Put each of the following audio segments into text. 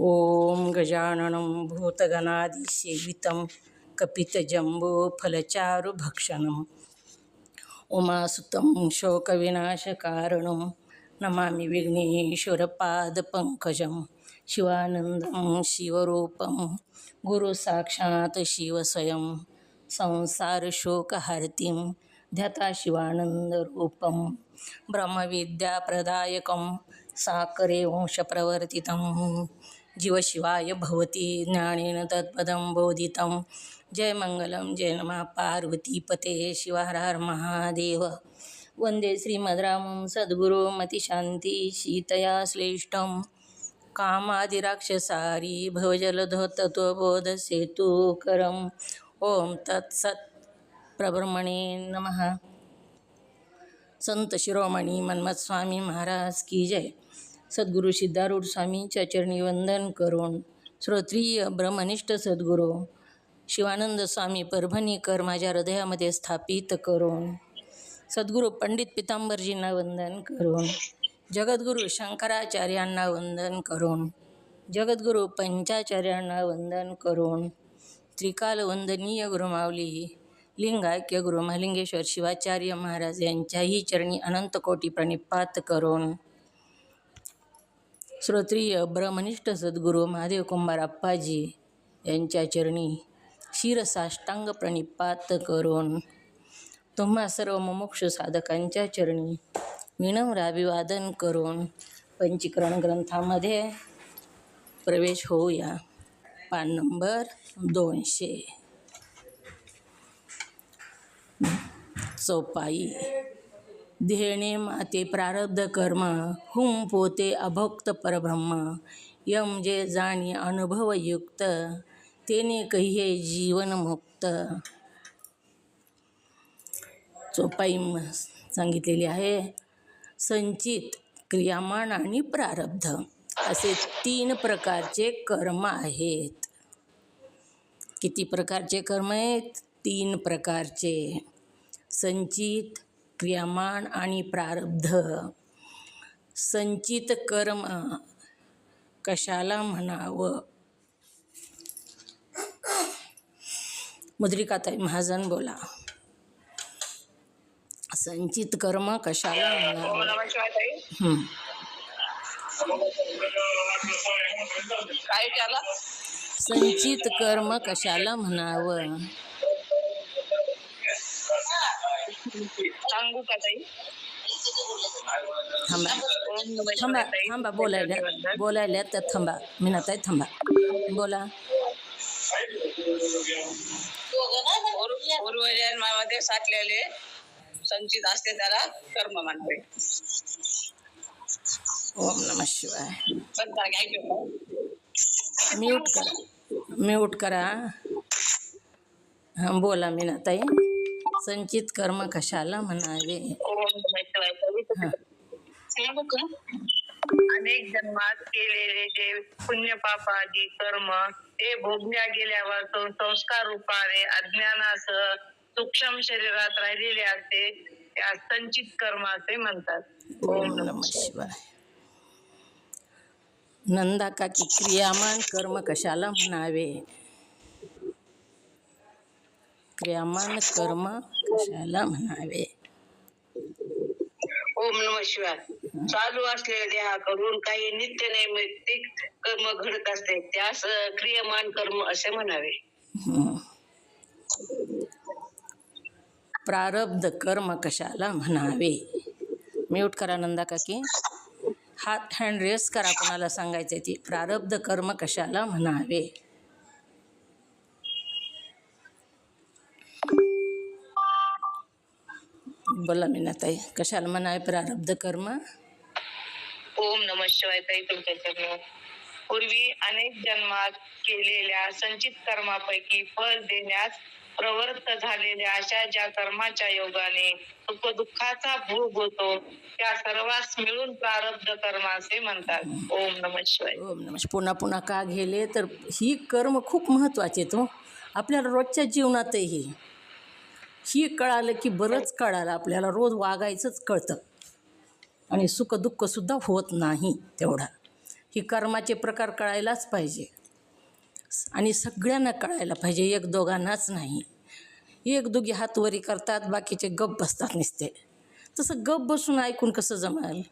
ओम गजाननं भूतगणादिसेवितं कपितजम्बूफलचारुभक्षणं उमासुतं शोकविनाशकारणं नमामि विघ्नेश्वरपादपङ्कजं शिवानन्दं शिवरूपं गुरुसाक्षात् शिवस्वयं संसारशोकहर्तिं ध्यता शिवानन्दरूपं ब्रह्मविद्याप्रदायकं साकरे वंशप्रवर्तितं जीवशिवाय भवति ज्ञानेन तत्पदं बोधितं जय मंगलम जय नमः पार्वतीपते शिव हर हर महादेव वंदे श्रीमद्रामं सद्गुरुमतिशान्ति शीतया श्लेष्ठं कामादिराक्षसारी भवजलधोतत्वबोधसेतुकरम् ओम तत्सत् प्रब्रह्मणे नमः। संत शिरोमणी मन्मथ स्वामी महाराज की जय। सद्गुरु सिद्धारूढ स्वामींच्या चरणी वंदन करून श्रोत्रिय ब्रह्मनिष्ठ सद्गुरू शिवानंद स्वामी परभणीकर माझ्या हृदयामध्ये स्थापित करून सद्गुरू पंडित पितांबरजींना वंदन करून जगद्गुरू शंकराचार्यांना वंदन करून जगद्गुरू पंचाचार्यांना वंदन करून त्रिकाल वंदनीय गुरुमाऊली लिंगायक्य गुरु महालिंगेश्वर शिवाचार्य महाराज यांच्याही चरणी अनंत कोटी प्रणिपात करून श्रोत्रिय ब्रह्मनिष्ठ सद्गुरू महादेव कुंभार अप्पाजी यांच्या चरणी शिरसाष्टांग प्रणिपात करून तुम्हा सर्व मुमुक्षु साधकांच्या चरणी विनम्र अभिवादन करून पंचीकरण ग्रंथामध्ये प्रवेश होऊया। पान नंबर 200 चौपाई। देहणे माते प्रारब्ध कर्म हुम पोते अभोक्त परब्रह्म यम जे जाणी अनुभवयुक्त तेने कहिये जीवन मुक्त। चौपाई सांगितलेली आहे संचित, क्रियामान आणि प्रारब्ध असे 3 प्रकारचे कर्म आहेत। किती प्रकारचे कर्म आहेत? 3 प्रकारचे, संचित, क्रियामान आणि प्रारब्ध। संचित कर्म कशाला म्हणावं? मुद्रिकाताई महाजन बोला। संचित कर्म कशाला म्हणावं? काय केला? संचित कर्म कशाला म्हणावं? सांगू का ताई? थांबा थांबा थांबा बोलायला तर थांबा मीनाताई थांबा बोला। पूर्वजन्मामध्ये साठलेले संचित असते त्याला कर्म म्हणते। ओम नमः शिवाय। म्यूट करा हां बोला मीनाताई। संचित कर्म कशाला म्हणावे? अनेक जन्मात केलेले जे पुण्य पापादी कर्म ते भोगल्या गेल्यावर संस्कार रूपाने अज्ञानासह सूक्ष्म शरीरात राहिलेले असते त्या संचित कर्म असे म्हणतात। ओम नमः शिवाय। नंदा काकी क्रियामान कर्म कशाला म्हणावे? क्रियामान कर्म कशाला म्हणावे? ओम नमः शिवाय। चालू असलेल्या देहाकडून काही नित्य नैमित्तिक कर्म घडत असते त्यास क्रियमान कर्म असे म्हणावे। प्रारब्ध कर्म कशाला म्हणावे? म्यूट करा नंदा काकी। हँड रेस करा कोणाला सांगायचे ती। प्रारब्ध कर्म कशाला म्हणावे? बोला मीनाताई कशाला म्हणावे प्रारब्ध कर्म? ओम नमः शिवाय ताई तुमच्या चरणी। पूर्वी अनेक जन्मात केलेल्या संचित कर्मापैकी फळ देण्यास प्रवृत्त झालेल्या अशा ज्या कर्माच्या योगाने सुख दुःखाचा भोग होतो त्या सर्वांस मिळून प्रारब्ध कर्म असे म्हणतात। ओम नमः शिवाय। ओम नमः। पुन्हा पुन्हा का गेले तर ही कर्म खूप महत्त्वाचे तो आपल्याला रोजच्या जीवनातही ही कळालं की बरंच कळालं आपल्याला। रोज वागायचंच कळतं आणि सुख दुःख सुद्धा होत नाही तेवढा। ही कर्माचे प्रकार कळायलाच पाहिजे आणि सगळ्यांना कळायला पाहिजे, एक दोघांनाच नाही. एक दोघी हात वरी करतात, बाकीचे गप्प बसतात नुसते. तसं गप्प बसून ऐकून कसं जमेल?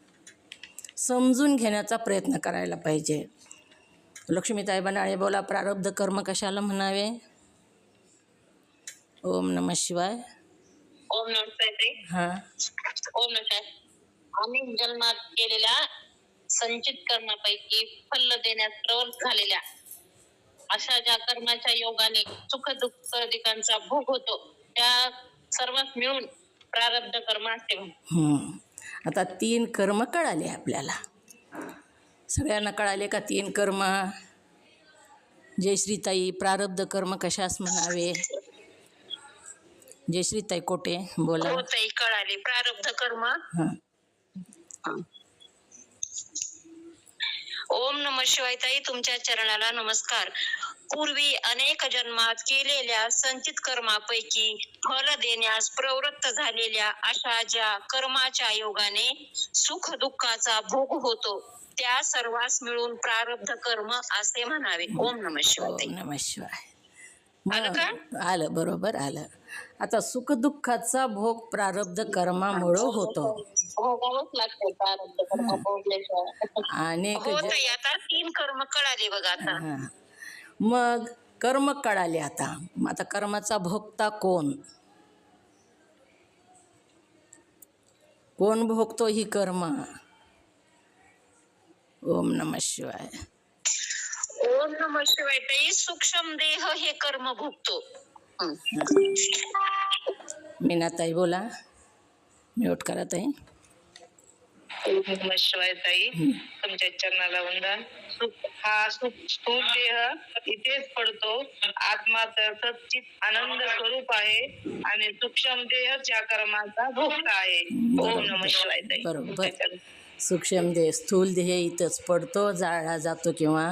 समजून घेण्याचा प्रयत्न करायला पाहिजे. लक्ष्मीताई बनाळे बोला, प्रारब्ध कर्म कशाला म्हणावे? ओम नमः शिवाय. ओम नमस्कार ताई. हां ओम नमस्कार. अनेक जन्मात केलेल्या संचित कर्मापैकी फल देण्यास प्रवृत्त झालेल्या अशा ज्या कर्माच्या योगाने सुख दुःख अधिकांचा भोग होतो त्या सर्वात मिळून प्रारब्ध कर्म असते म्हणून. आता 3 कर्म कळाले आपल्याला. सगळ्यांना कळाले का 3 कर्म? जयश्रीताई, प्रारब्ध कर्म कशास म्हणावे? जयश्रीताई कोटे बोला. हो ताई, कळाले. प्रारब्ध कर्म. हां ओम नमः शिवाय ताई, तुमच्या चरणाला नमस्कार. पूर्वी अनेक जन्मात केलेल्या संचित कर्मापैकी फल देण्यास प्रवृत्त झालेल्या अशा ज्या कर्माच्या योगाने सुख दुःखाचा भोग होतो त्या सर्वांस मिळून प्रारब्ध कर्म असे म्हणावे. ओम नमः शिवाय ताई. ओम नमः शिवाय. आलं का? आलं, बरोबर आलं. आता सुखदुःखाचा भोग प्रारब्ध कर्मामुळं होतो. भोगावंच लागतं प्रारब्ध कर्म भोगल्याशिवाय. अनेक हो ताई, आता 3 कर्म कळाले बघा आता. हां. मग कर्म कळाले आता. मग आता कर्माचा भोगता कोण? कोण भोगतो ही कर्म? ओम नमः शिवाय. ओम नमः शिवाय ताई, सूक्ष्म देह हे कर्म भोगतो. मीनाताई बोला. म्यूट करा ताई. ओम नमः शिवाय ताई, तुमच्या चरणाला वंदन. हा स्थूल देह इथेच पडतो. आत्मा तर सच्चित आनंद स्वरूप आहे आणि सूक्ष्म देह ज्या कर्माचा भोगता आहे. ओम नमः शिवाय ताई. बरोबर. सूक्ष्म देह, स्थूल देह इथंच पडतो, जाळला जातो किंवा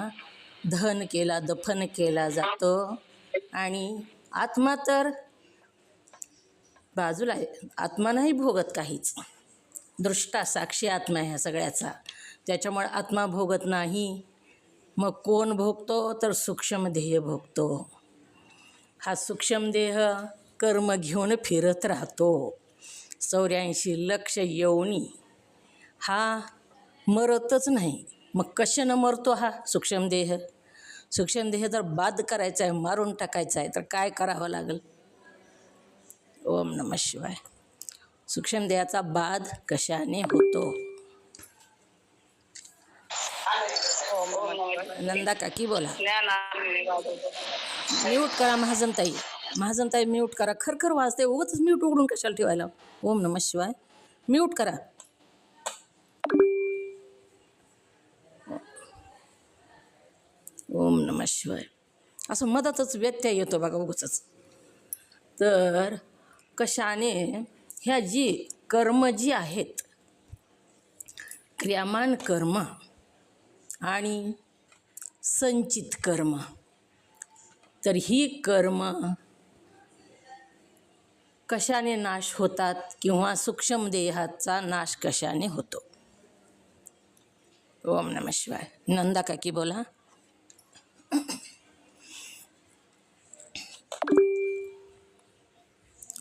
दहन केला, दफन केला जातो आणि आत्मा तर बाजूला आहे. आत्मा नाही भोगत काहीच. दृष्टा साक्षी आत्मा ह्या सगळ्याचा, त्याच्यामुळे आत्मा भोगत नाही. मग कोण भोगतो? तर सूक्ष्म देह भोगतो. हा सूक्ष्म देह कर्म घेऊन फिरत राहतो. 84 लक्ष योनी. हा मरतच नाही. मग कशानं मरतो हा सूक्ष्म देह? सूक्ष्म देह जर बाद करायचा आहे, मारून टाकायचा आहे, तर काय करावं लागेल? ओम नमः शिवाय. सूक्ष्म देहाचा बाध कशाने होतो? नंदा काकी बोला. म्यूट करा महाजनताई. महाजनताई म्यूट करा. खरखर वाजते, उगाच म्यूट उघडून कशाला ठेवायला? ओम नमः शिवाय. म्यूट करा. ओम नमः शिवाय. असं मधातच व्यत्यय येतो बघा उगाचच. तर कशाने ह्या जी कर्म जी आहेत, क्रियामान कर्म आणि संचित कर्म, तर ही कर्म कशाने नाश होतात किंवा सूक्ष्म देहाचा नाश कशाने होतो? ओम नमः शिवाय. नंदा काकी बोला.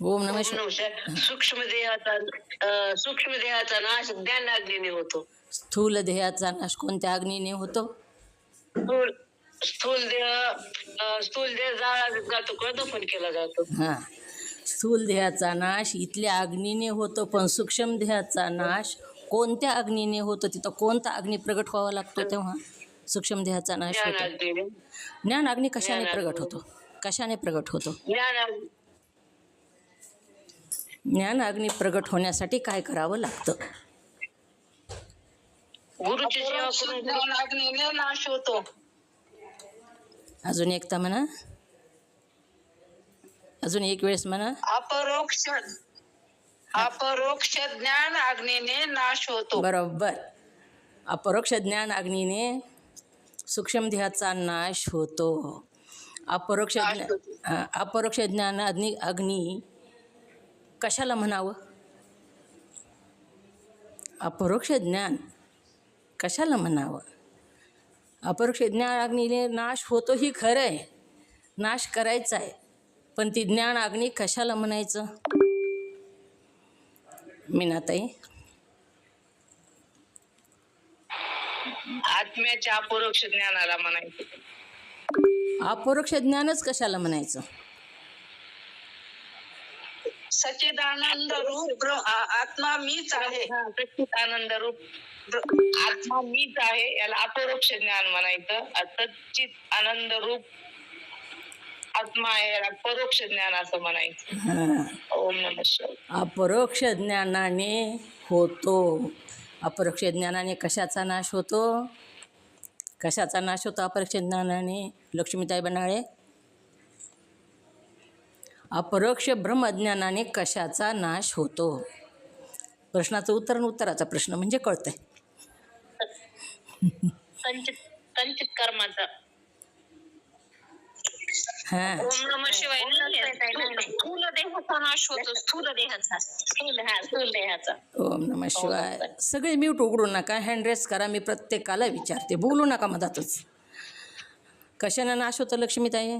ओम नमः शिवाय. सूक्ष्म देहाचा नाश ज्ञानाग्नीने होतो. स्थूल देहाचा नाश कोणत्या अग्नीने होतो? स्थूल देह जाळला जातो किंवा दफन केला जातो. हां, स्थूल देहाचा नाश इथल्या अग्नीने होतो, पण सूक्ष्म देहाचा नाश कोणत्या अग्नीने होतो? तिथं कोणता अग्नी प्रगट व्हावा लागतो तेव्हा सूक्ष्म देहाचा नाश होतो? ज्ञान अग्नी कशाने प्रगट होतो? कशाने प्रगट होतो? ज्ञान अग्नी प्रगट होण्यासाठी काय करावं लागतं? गुरुची सेवा करून ज्ञान अग्नीने नाश होतो. अजून एकदा म्हणा. अजून एक वेळेस म्हणा. अपरोक्ष ज्ञान अग्नीने नाश होतो. बरोबर. अपरोक्ष ज्ञान अग्नीने सूक्ष्म देहाचा नाश होतो. अपरोक्ष ज्ञान अग्नी कशाला म्हणावं? अपरोक्ष ज्ञान कशाला म्हणावं? अपरोक्ष ज्ञान अग्नीने नाश होतो ही खरं आहे, नाश करायचा आहे, पण ती ज्ञान अग्नी कशाला म्हणायचं? मीनाताई. आत्म्याच्या अपरोक्ष ज्ञानाला म्हणायचं. अपरोक्ष ज्ञानच कशाला म्हणायचं? सच्चिदानंद रूप आत्मा मीच आहे. सच्चिदानंद रूप आत्मा मीच आहे याला अपरोक्ष ज्ञान म्हणायचं. सच्चित आनंद रूप आत्मा आहे याला परोक्ष ज्ञान असं म्हणायचं. ओम नमः शिवाय. अपरोक्ष ज्ञानाने होतो. अपरोक्ष ज्ञानाने कशाचा नाश होतो? कशाचा नाश होतो अपरोक्ष ज्ञानाने? लक्ष्मीताई बनाळे. अपरोक्ष ब्रह्मज्ञानाने कशाचा नाश होतो? प्रश्नाचं उत्तर आणि उत्तराचा प्रश्न म्हणजे कळतंय. संचित कर्माचा. हा, ओम नमः शिवाय. स्थूल देहाचा नाश होतो. स्थूल देहाचा. ओम नमः शिवाय. सगळे म्यूट उघडू नका, हँड रेस करा. मी प्रत्येकाला विचारते, बोलू नका मधातच. कशाने नाश होतो लक्ष्मीताई?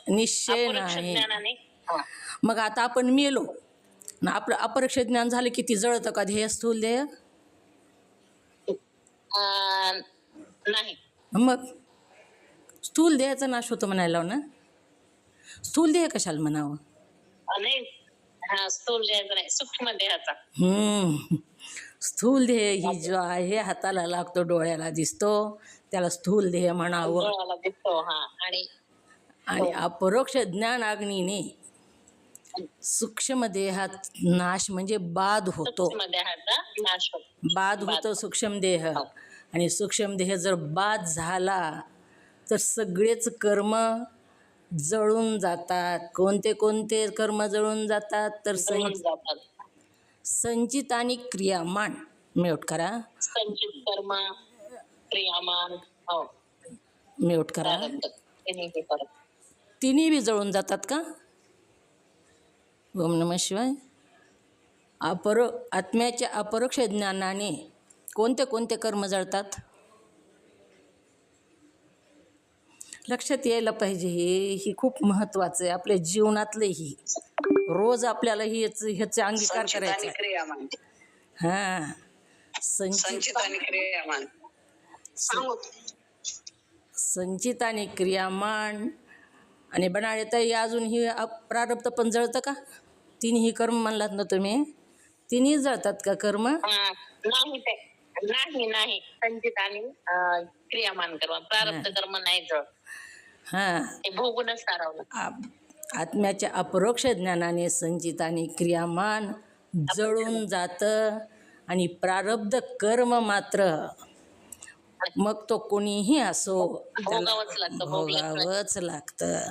निश्चय नाही. मग आता आपण मेलो ना, आपलं अपरोक्ष ज्ञान झालं की ती जळतं का ध्येय, स्थूल ध्येय? नाही. मग स्थूल देहाचा नाश होतो म्हणायला लाव ना. स्थूल देह कशाला म्हणावं? हा, स्थूल देहाचा नाही, सूक्ष्म देहाचा. स्थूल देह ही जो आहे हाताला लागतो, डोळ्याला दिसतो, त्याला स्थूल देह म्हणावं. डोळ्याला दिसतो. हा. आणि अपरोक्ष ज्ञान अग्नीने सूक्ष्म देहात नाश म्हणजे बाद होतो. सूक्ष्म देहाचा नाश होतो. बाद होतो सूक्ष्म देह. आणि सूक्ष्म देह जर बाद झाला तर सगळेच कर्म जळून जातात. कोणते कोणते कर्म जळून जातात? तर संचित आणि क्रियामान. म्यूट करा. संचित कर्म, क्रियामान, म्यूट करा. तिन्ही बी जळून जातात का? ओम नमः शिवाय. आत्म्याच्या अपरोक्ष ज्ञानाने कोणते कोणते कर्म जळतात? लक्षात यायला पाहिजे. ही खूप महत्वाचं आहे आपल्या जीवनातलं. ही रोज आपल्याला ह्याचा अंगीकार करायचा. हा, संचित आणि क्रियामान. संचित आणि क्रियामान. आणि बनाळे ताई, अजून ही प्रारब्ध पण जळतं का? तिन्ही कर्म म्हणलात ना तुम्ही, तिन्ही जळतात का कर्म? नाही. संचित आणि क्रियामान कर्म, प्रारब्ध कर्म नाही जळत. हा, ते भोगूनच सारावलं. आत्म्याच्या अपरोक्ष ज्ञानाने संचित आणि क्रियामान जळून जातं. आणि प्रारब्ध कर्म मात्र मग तो कोणीही असो भोगावंच लागतं.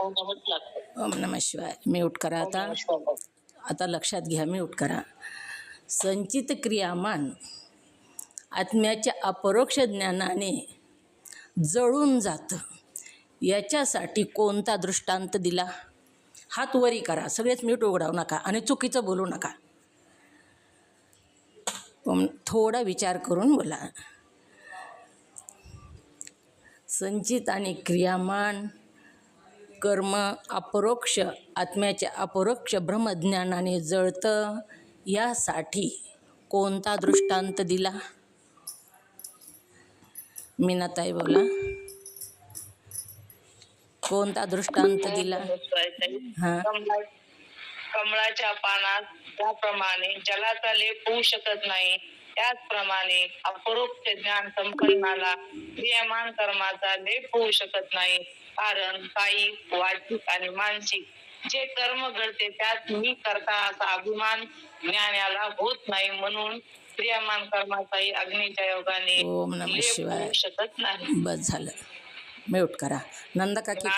ओम नमः शिवाय. म्यूट करा आता लक्षात घ्या, म्यूट करा. संचित क्रियामान आत्म्याच्या अपरोक्ष ज्ञानाने जळून जातं. याच्यासाठी कोणता दृष्टांत दिला? हात वरी करा. सगळेच म्यूट उघडावू नका आणि चुकीचं बोलू नका. थोडा विचार करून बोला. संचित आणि क्रियामान कर्म अपरोक्ष आत्म्याच्या अपरोक्ष ब्रह्मज्ञानाने जळतं. यासाठी कोणता दृष्टांत दिला? मीनाताई बोला. कोणता दृष्टांत दिला? कमळाच्या पानात ज्याप्रमाणे जलाचा लेप होऊ शकत नाही, त्याचप्रमाणे अपरोक्ष ज्ञान संपन्नाला क्रियामान कर्माचा लेप होऊ शकत नाही. कारण कायिक, वाचिक आणि मानसिक जे कर्म घडते त्यात मी करता असा अभिमान ज्ञानाला होत नाही. म्हणून क्रियामान कर्माचाही अग्नीच्या योगाने लेप होऊ शकत नाही. बस झालं. म्यूट करा. नंदा काकी,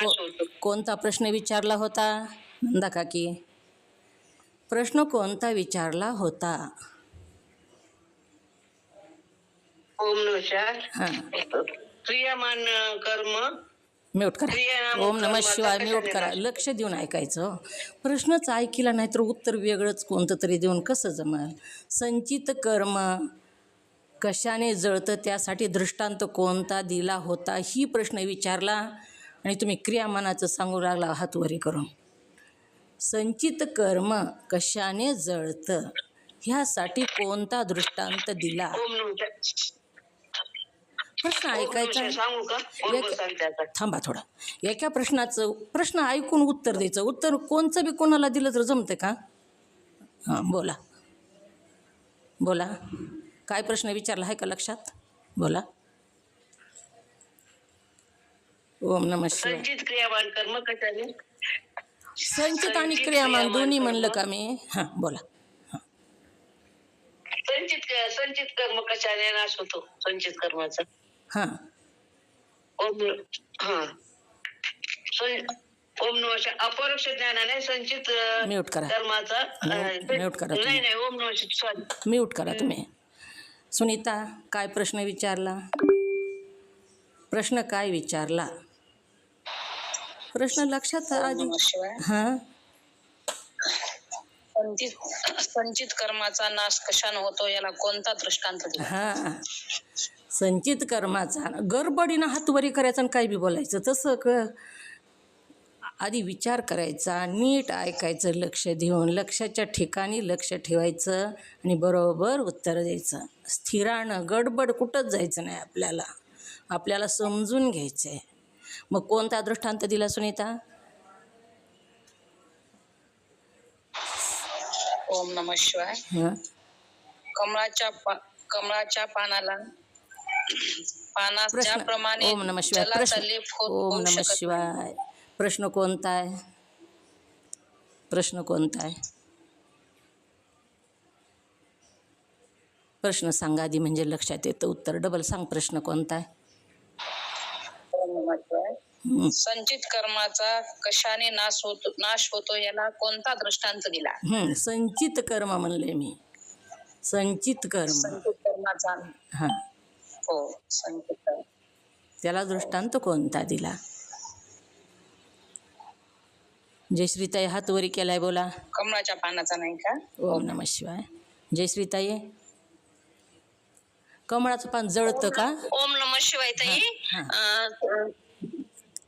कोणता प्रश्न विचारला होता? नंदा काकी, प्रश्न कोणता विचारला होता? ओम नमः. क्रियामान कर्म म्यूट करा. क्रियानाम ओम नमः कर्माचा शिवाय. म्यूट कशाने करा. नाश? लक्ष देऊन ऐकायचं. प्रश्नच ऐकला नाही तर उत्तर वेगळंच कोणतं तरी देऊन कसं जमल. संचित कर्म कशाने जळतं त्यासाठी दृष्टांत कोणता दिला होता ही प्रश्न विचारला आणि तुम्ही क्रियामानाचं सांगू लागला हात वरी करून. संचित कर्म कशाने जळतं ह्यासाठी कोणता दृष्टांत दिला. ओम नमः प्रश्न ओम ऐकायचा. नमः सांगू का? बरोबर सांगते आता. थांबा थोडा. एका प्रश्नाचं प्रश्न ऐकून उत्तर द्यायचं. उत्तर कोणचं बी कोणाला दिलं तर जमतं का? हां बोला बोला. काय प्रश्न विचारला आहे का लक्षात? बोला. ओम नमः शिवाय. संचित क्रियामान कर्म कशाने? संचित आणि क्रियामान दोन्ही म्हणलं का मी? हां बोला. संचित कर्म कशाने नाश होतो? संचित कर्माचा हां ओम हा ओम नमः शिवाय. अपरोक्ष ज्ञानाने संचित म्यूट करा. कर्माचा म्यूट करा तुम्ही. नाही ओम नमः शिवाय. म्यूट करा तुम्ही. सुनीता काय प्रश्न विचारला? प्रश्न काय विचारला? प्रश्न लक्षात आधी. हां संचित कर्माचा नाश कशाने होतो याला कोणता दृष्टांत दिला? हां संचित कर्माचा गडबडीनं हातवरी करायचं आणि काय बी बोलायचं तसं आधी विचार करायचा, नीट ऐकायचं लक्ष देऊन, लक्षाच्या ठिकाणी लक्ष ठेवायचं आणि बरोबर उत्तर द्यायचं. स्थिरानं गडबड कुठंच जायचं नाही आपल्याला. आपल्याला समजून घ्यायचं आहे. मग कोणता दृष्टांत दिला सुनीता? ओम नमः शिवाय. हां कमळाच्या पानास प्रश्न. ज्याप्रमाणे ओम नमः शिवाय. जलाचा प्रश्न. लेप ओम होऊ नमः शकत शिवाय. प्रश्न कोणता आहे? प्रश्न कोणता आहे? प्रश्न सांगा आधी म्हणजे लक्षात येतं उत्तर. डबल सांग प्रश्न कोणता आहे? ओम नमः शिवाय. संचित कर्माचा कशाने नाश होतो याला कोणता दृष्टांत दिला? संचित कर्म म्हणले मी. संचित कर्म. संचित कर्माचा हां हो संचित कर्म. त्याला दृष्टांत कोणता दिला? जयश्रीताई हात वरी केलाय बोला. कमळाच्या पानाचा नाही का? ओम नमः शिवाय. जयश्रीताई कमळाचं पान जळतं का? ओम नमः शिवाय ताई. हां.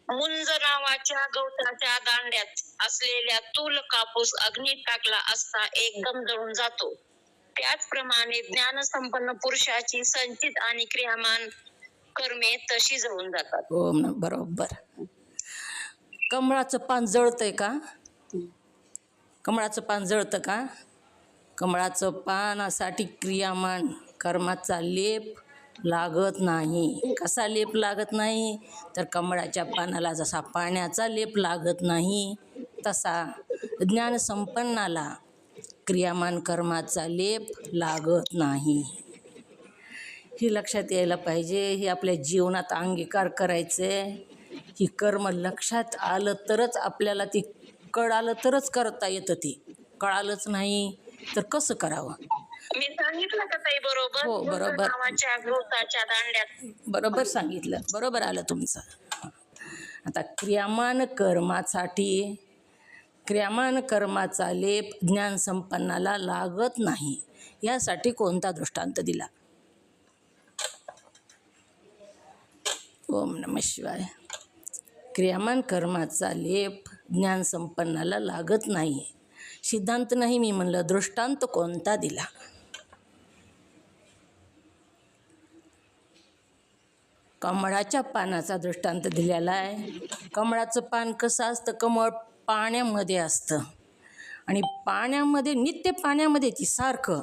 मुंज नावाच्या गवताच्या दांड्यात असलेल्या तूल कापूस अग्नीत टाकला असता एकदम जळून जातो. त्याचप्रमाणे ज्ञानसंपन्न पुरुषाची संचित आणि क्रियामान कर्मे तशी जळून जातात. ओम नमः. बरोबर. कमळाचं पान जळतंय का? कमळाचं पान जळतं का? कमळाचं पानासाठी क्रियामान कर्माचा लेप लागत नाही. कसा लेप लागत नाही? तर कमळाच्या पानाला जसा पाण्याचा लेप लागत नाही तसा ज्ञानसंपन्नाला क्रियामान कर्माचा लेप लागत नाही. ही लक्षात यायला पाहिजे. ही आपल्या जीवनात अंगीकार करायचे. ही कर्म लक्षात आलं तरच आपल्याला ती कळालं तरच करता येतं. ती कळालंच नाही तर कसं करावं? मी सांगितलं का ताई बरोबर? हो, बरोबर. मुंज नावाच्या गवताच्या दांड्यात. बरोबर सांगितलं. बरोबर आलं तुमचं. आता क्रियामान कर्माचा लेप ज्ञानसंपन्नाला लागत नाही यासाठी कोणता दृष्टांत दिला? ओम नमः शिवाय. क्रियामान कर्माचा लेप ज्ञानसंपन्नाला लागत नाही. सिद्धांत नाही मी म्हणलं. दृष्टांत कोणता दिला? कमळाच्या पानाचा दृष्टांत दिलेला आहे. कमळाचं पान कसं असतं? कमळ पाण्यामध्ये असतं आणि पाण्यामध्ये नित्य पाण्यामध्ये ती सारखं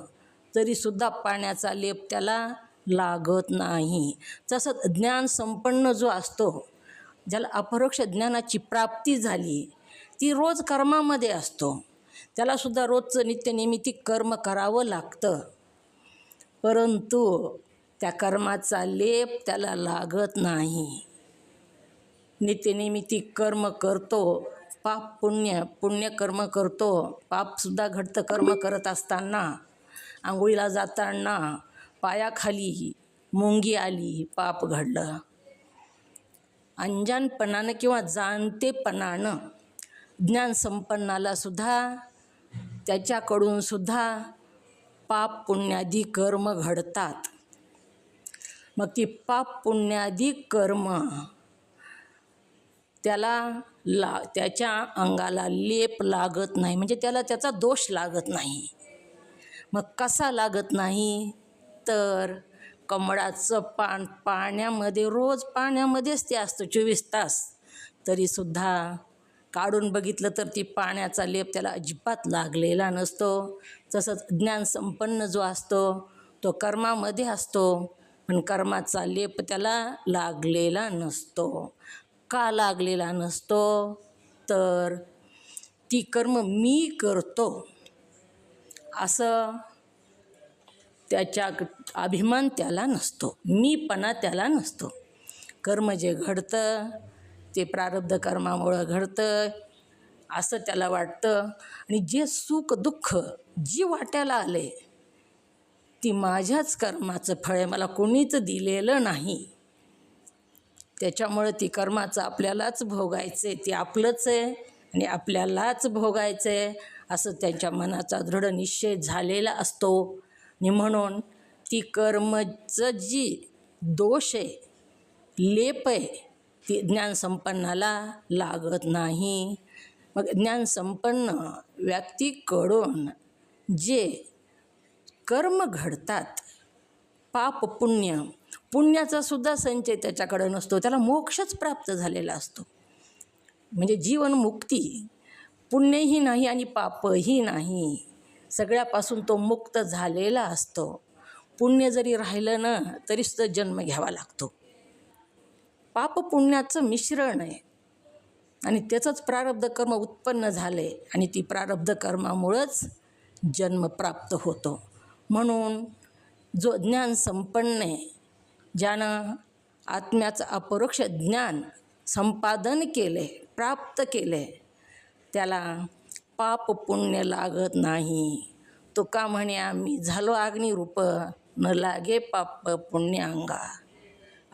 तरीसुद्धा पाण्याचा लेप त्याला लागत नाही. तसंच ज्ञान संपन्न जो असतो, ज्याला अपरोक्ष ज्ञानाची प्राप्ती झाली, ती रोज कर्मामध्ये असतो. त्यालासुद्धा रोजचं नित्यनिमित्त कर्म करावं लागतं. परंतु त्या कर्माचा लेप त्याला लागत नाही. नित्यनिमित्त कर्म करतो, पाप पुण्य कर्म करतो. पापसुद्धा घडतं कर्म करत असताना. आंघोळीला जाताना पायाखाली मुंगी आली, पाप घडलं. अंजानपणानं किंवा जाणतेपणानं ज्ञानसंपन्नाला सुद्धा त्याच्याकडून सुद्धा पाप पुण्यादी कर्म घडतात. मग ती पाप पुण्यादी कर्म त्याच्या अंगाला लेप लागत नाही, म्हणजे त्याला त्याचा दोष लागत नाही. मग कसा लागत नाही तर कमळाचं पान पाण्यामध्ये, रोज पाण्यामध्येच ते असतं 24 तास, तरीसुद्धा काढून बघितलं तर ती पाण्याचा लेप त्याला अजिबात लागलेला नसतो. तसंच ज्ञानसंपन्न जो असतो तो कर्मामध्ये असतो, पण कर्माचा लेप त्याला लागलेला नसतो. का लागलेला नसतो तर ती कर्म मी करतो असं त्याच्या अभिमान त्याला नसतो, मीपणा त्याला नसतो. कर्म जे घडतं ते प्रारब्ध कर्मामुळं घडतं असं त्याला वाटतं. आणि जे सुख दुःख जी वाट्याला आले ती माझ्याच कर्माचं फळ आहे, मला कोणीच दिलेलं नाही. त्याच्यामुळं ती कर्माचं आपल्यालाच भोगायचं आहे, ते आपलंच आहे आणि आपल्यालाच भोगायचं आहे असं त्यांच्या मनाचा दृढ निश्चय झालेला असतो. आणि म्हणून ती कर्मचं जी दोष आहे, लेप आहे, ती ज्ञानसंपन्नाला लागत नाही. मग ज्ञानसंपन्न व्यक्तीकडून जे कर्म घडतात, पाप पुण्य, पुण्याचा सुद्धा संचय त्याच्याकडे नसतो, त्याला मोक्षच प्राप्त झालेला असतो. म्हणजे जीवनमुक्ती, पुण्यही नाही आणि पापही नाही, सगळ्यापासून तो मुक्त झालेला असतो. पुण्य जरी राहिलं ना तरीसुद्धा जन्म घ्यावा लागतो. पाप पुण्याचं मिश्रण आहे आणि त्याचंच प्रारब्ध कर्म उत्पन्न झाले आणि ती प्रारब्ध कर्मामुळंच जन्म प्राप्त होतो. म्हणून जो ज्ञान संपन्न आहे, ज्यानं आत्म्याचं अपरोक्ष ज्ञान संपादन केले, प्राप्त केले, त्याला पाप पुण्य लागत नाही. तो का म्हणे आम्ही झालो अग्निरूप, न लागे पाप पुण्य अंगा.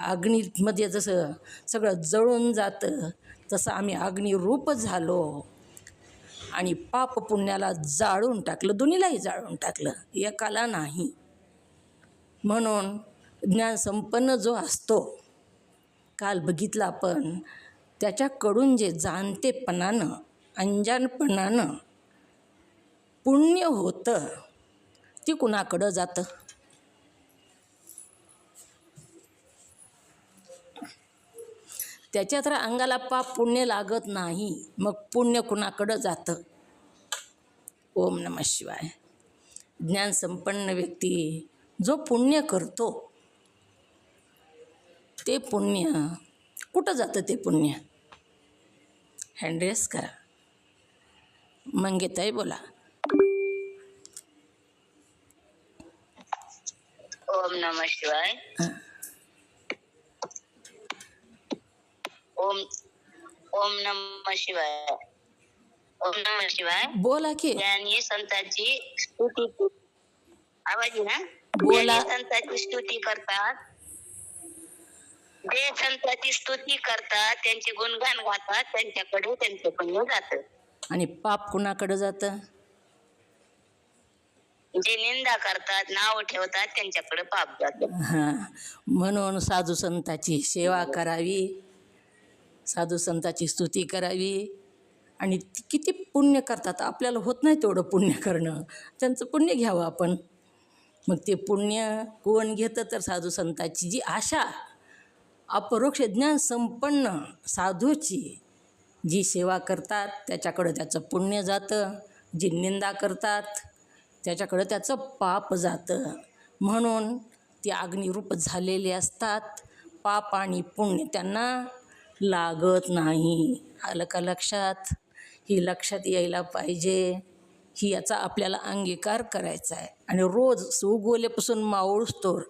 अग्नीमध्ये जसं सगळं जळून जातं तसं आम्ही अग्निरूप झालो आणि पाप पुण्याला जाळून टाकलं, दोन्हीलाही जाळून टाकलं, एकाला नाही. म्हणून ज्ञानसंपन्न जो असतो, काल बघितलं आपण, त्याच्याकडून जे जाणतेपणानं अंजानपणानं पुण्य होतं ती कुणाकडं जातं? त्याच्या तर अंगाला पाप पुण्य लागत नाही, मग पुण्य कुणाकडं जातं? ओम नमः शिवाय. ज्ञानसंपन्न व्यक्ती जो पुण्य करतो ते पुण्य कुठं जातं? ते पुण्य हँडरेस करा. मंगेताई बोला. ओम नमः शिवाय. ओम ओम नमः शिवाय. ओम नमः शिवाय. बोला की. ज्ञानी संतांची स्तुती, आवाज ना, बोला. संतांची स्तुती करतात, जे संतांची स्तुती करतात, त्यांचे गुणगान गातात, त्यांच्याकडे त्यांचे पुण्य जातं. आणि पाप कुणाकडं जातं? जे निंदा करतात, नाव ठेवतात, त्यांच्याकडे पाप जातं. हां, म्हणून साधू संतांची सेवा करावी, साधू संतांची स्तुती करावी. आणि किती पुण्य करतात, आपल्याला होत नाही तेवढं पुण्य करणं, त्यांचं पुण्य घ्यावं आपण. मग ते पुण्य कोण घेतं तर साधू संतांची जी आशा, अपरोक्ष ज्ञान संपन्न साधूची जी सेवा करतात त्याच्याकडं त्याचं पुण्य जातं, जी निंदा करतात त्याच्याकडं त्याचं पाप जातं. म्हणून ती अग्निरूप झालेली असतात, पाप आणि पुण्य त्यांना लागत नाही. आलं का लक्षात? ही लक्षात यायला पाहिजे, ही याचा आपल्याला अंगीकार करायचा आहे. आणि रोज उगवल्यापासून मावळस्तोवर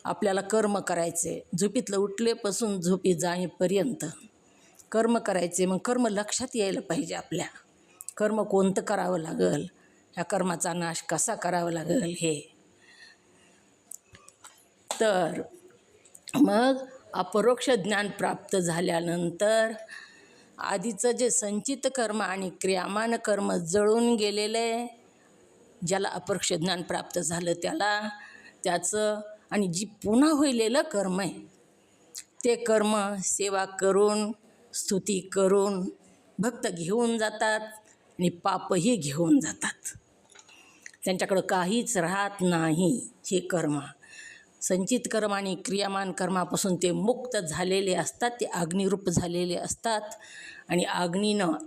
आपल्याला कर्म करायचे, झोपीतलं उठल्यापासून झोपी जाईपर्यंत कर्म करायचे. मग कर्म लक्षात यायला पाहिजे आपल्या, कर्म कोणतं करावं लागेल, ह्या कर्माचा नाश कसा करावा लागेल हे. तर मग अपरोक्ष ज्ञान प्राप्त झाल्यानंतर आधीचं जे संचित कर्म आणि क्रियामान कर्म जळून गेलेले, ज्याला अपरोक्ष ज्ञान प्राप्त झालं त्याचं आणि जी पुन्हा होईलेलं कर्म आहे ते कर्म सेवा करून स्तुती करून भक्त घेऊन जातात आणि पापही घेऊन जातात. त्यांच्याकडं काहीच राहत नाही. हे कर्म संचित कर्म आणि क्रियामान कर्मापासून ते मुक्त झालेले असतात, ते अग्निरूप झालेले असतात आणि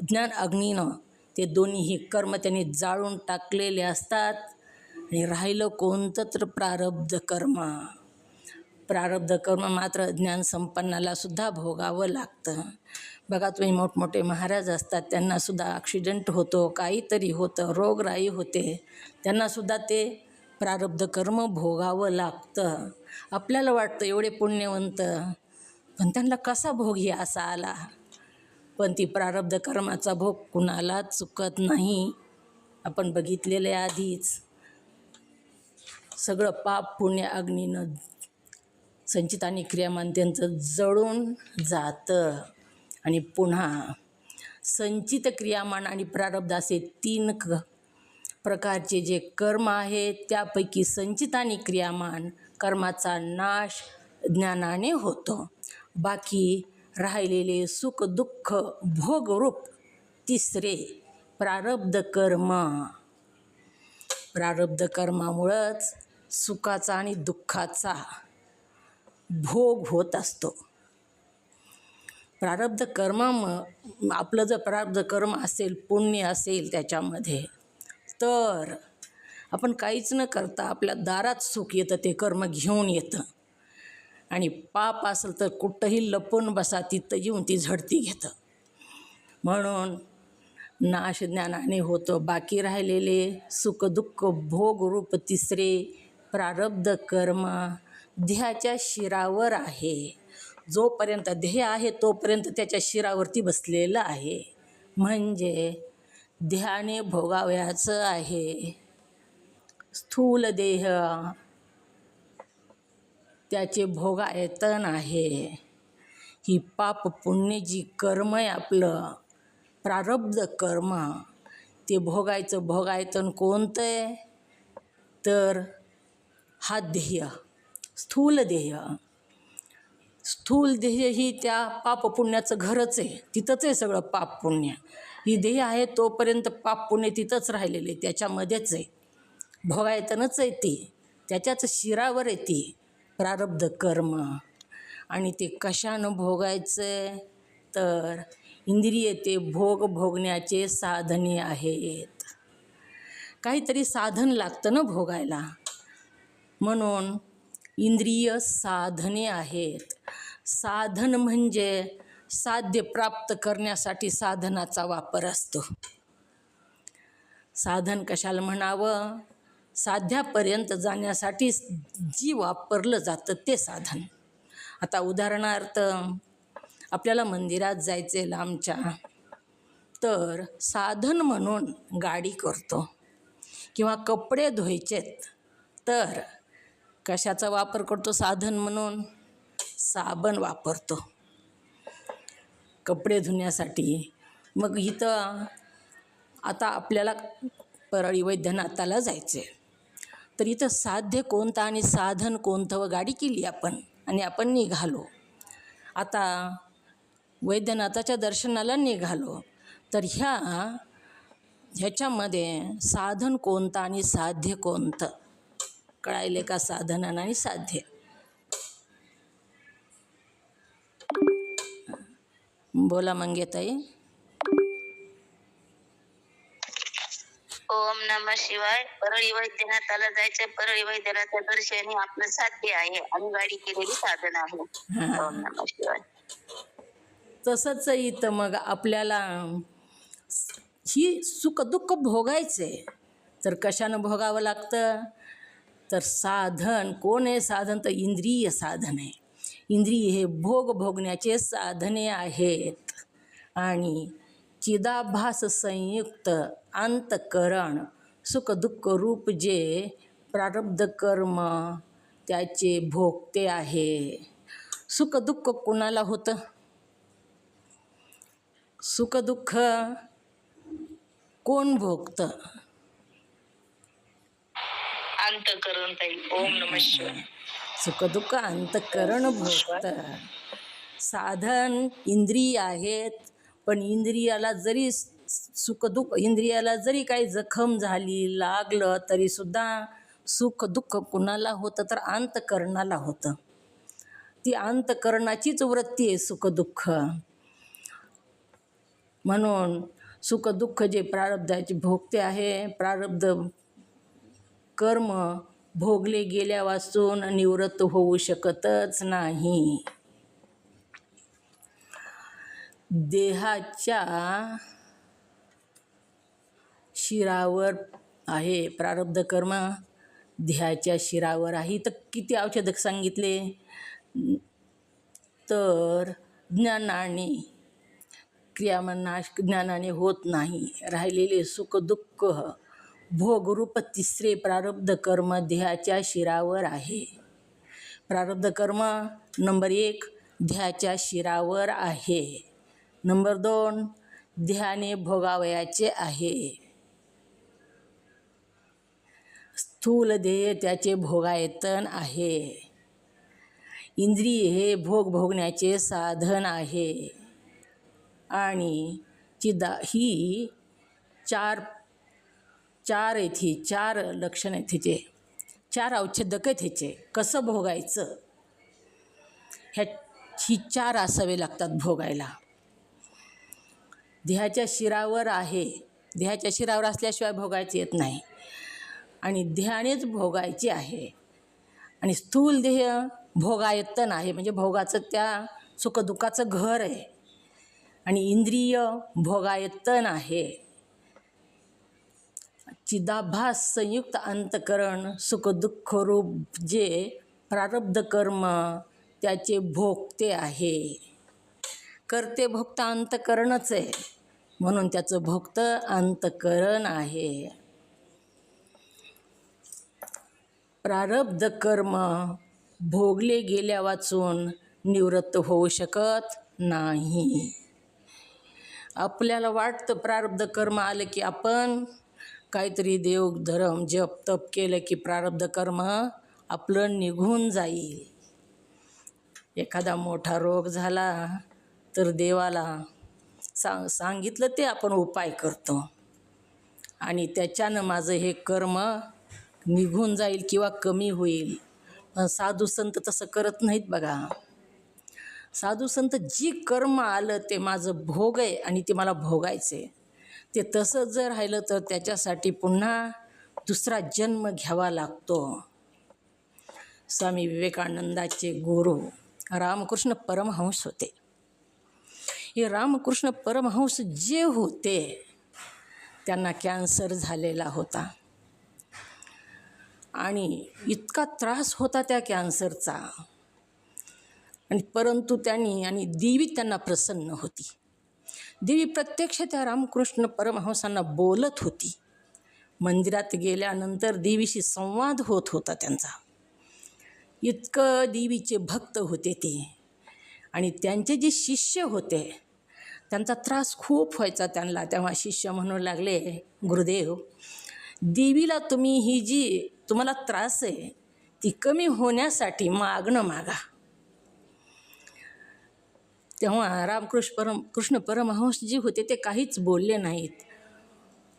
ज्ञान अग्नीनं ते दोन्हीही कर्म त्यांनी जाळून टाकलेले असतात. आणि राहिलं कोणतं तर प्रारब्ध कर्म मात्र ज्ञानसंपन्नाला सुद्धा भोगावं लागतं. बघा तुम्ही मोठमोठे महाराज असतात, त्यांनासुद्धा ॲक्सिडेंट होतो, काहीतरी होतं, रोगराई होते, त्यांनासुद्धा ते प्रारब्ध कर्म भोगावं लागतं. आपल्याला वाटतं एवढे पुण्यवंत, पण त्यांना कसा भोग हे असा आला. पण ती प्रारब्ध कर्माचा भोग कुणालाच चुकत नाही. आपण बघितलेले आधीच. सगळं पाप पुण्य अग्नीनं संचित आणि क्रियामान त्यांचं जळून जातं. आणि पुन्हा संचित क्रियामान आणि प्रारब्ध असे 3 प्रकारचे जे कर्म आहेत, त्यापैकी संचित आणि क्रियामान कर्माचा नाश ज्ञानाने होतो. बाकी राहिलेले सुख दुःख भोगरूप 3रे प्रारब्ध कर्मामुळंच सुखाचा आणि दुःखाचा भोग होत असतो. प्रारब्ध आपलं जर प्रारब्ध कर्म असेल, पुण्य असेल त्याच्यामध्ये, तर आपण काहीच न करता आपल्या दारात सुख येतं, ते कर्म घेऊन येतं. आणि पाप असेल तर कुठंही लपून बसा, तिथं येऊन ती झडती घेतं. म्हणून नाश ज्ञानाने होतो. बाकी राहिलेले सुख दुःख भोगरूप 3रे प्रारब्ध कर्म देहाच्या शिरावर आहे. जोपर्यंत देह आहे तोपर्यंत त्याच्या शिरावरती बसलेलं आहे. म्हणजे देहाने भोगावयाचं आहे. स्थूल देह त्याचे भोगायतन आहे. ही पाप पुण्य जी कर्म आहे आपलं प्रारब्ध कर्म, ते भोगायतन कोणतं आहे तर हा देह, स्थूल देह ही त्या पाप पुण्याचं घरच आहे. तिथंच आहे सगळं पाप पुण्य. ही देह आहे तोपर्यंत पाप पुण्य तिथंच राहिलेले, त्याच्यामध्येच आहे. भोगायतनच आहे ती, त्याच्याच शिरावर आहे ती प्रारब्ध कर्म. आणि ते कशानं भोगायचं तर इंद्रिय ते भोगण्याचे साधने आहेत. काहीतरी साधन लागतं ना भोगायला, म्हणून इंद्रिय साधने आहेत. साधन म्हणजे साध्य प्राप्त करण्यासाठी साधनाचा वापर असतो. साधन कशाला म्हणावं, साध्यापर्यंत जाण्यासाठी जी वापरलं जातं ते साधन. आता उदाहरणार्थ आपल्याला मंदिरात जायचे लांबच्या, तर साधन म्हणून गाडी करतो. किंवा कपडे धुवायचेत तर कशाचा वापर करतो साधन म्हणून, साबण वापरतो कपडे धुण्यासाठी. मग इथं आता आपल्याला परळी वैद्यनाथाला जायचे, तर इथं साध्य कोणतं आणि साधन कोणतं व गाडी केली आपण आणि आपण निघालो. आता वैद्यनाथाच्या दर्शनाला निघालो, तर ह्याच्यामध्ये साधन कोणतं आणि साध्य कोणतं कळायले का? साधन आणि साध्य. बोला मंगेताई. ओम नमः शिवाय. परळी वैद्यनाथाला जायचं, परळी वैद्यनाथच्या दर्शनी आपलं साध्य आहे आणि गाडी केलेली साधन आहे. ओम नमः शिवाय. तसंच इथं मग आपल्याला ही सुख दुःख भोगायचे तर कशानं भोगावं लागतं तर साधन. कोण आहे साधन तर इंद्रिय साधन आहे. इंद्रिय हे भोगण्याचे साधने आहेत. आणि चिदाभास संयुक्त अंतकरण सुख दुःख रूप जे प्रारब्ध कर्म त्याचे भोगते आहे. सुखदुःख कोणाला होतं? सुखदुःख कोण भोगतं? अंतःकरण ताई. ओम नमः शिवाय. सुखदुःख अंतःकरण भोगतं. साधन इंद्रिय आहेत, पण इंद्रियाला जरी सुखदुःख, इंद्रियाला जरी काही जखम झाली, लागलं, तरी सुद्धा सुखदुःख कुणाला होतं? तर अंतःकरणाला होतं. ती अंतःकरणाचीच वृत्ती आहे सुखदुःख. म्हणून सुखदुःख जे प्रारब्धाचे भोगते आहे, प्रारब्ध कर्म भोगले गेल्यापासून निवृत्त होऊ शकतच नाही. देहाच्या शिरावर आहे प्रारब्ध कर्म, देहाच्या शिरावर आहे. तर किती औषधक सांगितले? तर ज्ञानाने, क्रियामनाश ज्ञानाने होत नाही. राहिलेले सुखदुःख भोगरूप तिसरे प्रारब्ध कर्म देहाच्या शिरावर आहे. प्रारब्ध कर्म नंबर 1 देहाच्या शिरावर आहे. नंबर 2 देहाने भोगावयाचे आहे. स्थूल देह त्याचे भोगायतन आहे. इंद्रिय हे भोगण्याचे साधन आहे. आणि ही चार आहेत, ही 4 लक्षण आहेत ह्याचे, 4 औषधक आहेत ह्याचे. कसं भोगायचं? ही 4 असावे लागतात भोगायला. देहाच्या शिरावर आहे, देहाच्या शिरावर असल्याशिवाय भोगायचे येत नाही. आणि देहानेच भोगायचे आहे. आणि स्थूल देह भोगायतन आहे, म्हणजे भोगाचं त्या सुखदुःखाचं घर आहे. आणि इंद्रिय भोगायतन आहे. चिदाभास संयुक्त अंतःकरण सुखदुःख रूप जे प्रारब्ध कर्म त्याचे भोगते आहे. करते भोगता अंतःकरणच आहे, म्हणून त्याचं भोगत अंतःकरण आहे. प्रारब्ध कर्म भोगले गेल्या वाचून निवृत्त होऊ शकत नाही. आपल्याला वाटतं प्रारब्ध कर्म आलं की आपण काहीतरी देव धर्म जप तप केलं की प्रारब्ध कर्म आपलं निघून जाईल. एखादा मोठा रोग झाला तर देवाला सांगितलं ते आपण उपाय करतो आणि त्याच्यानं माझं हे कर्म निघून जाईल किंवा कमी होईल. पण साधू संत तसं करत नाहीत बघा. साधू संत जी कर्म आलं ते माझं भोग आहे आणि ते मला भोगायचे. ते तसं जर राहिलं तर त्याच्यासाठी पुन्हा दुसरा जन्म घ्यावा लागतो. स्वामी विवेकानंदाचे गुरु रामकृष्ण परमहंस होते. हे रामकृष्ण परमहंस जे होते त्यांना कॅन्सर झालेला होता आणि इतका त्रास होता त्या कॅन्सरचा. आणि परंतु त्यांनी आणि देवी त्यांना प्रसन्न होती. देवी प्रत्यक्ष त्या रामकृष्ण परमहंसांना बोलत होती. मंदिरात गेल्यानंतर देवीशी संवाद होत होता त्यांचा. इतकं देवीचे भक्त होते ते. आणि त्यांचे जे शिष्य होते त्यांचा त्रास खूप व्हायचा त्यांना. तेव्हा शिष्य म्हणू लागले, गुरुदेव देवीला तुम्ही ही जी तुम्हाला त्रास आहे ती कमी होण्यासाठी मागणं मागा. तेव्हा कृष्ण परमहंस जी होते ते काहीच बोलले नाहीत.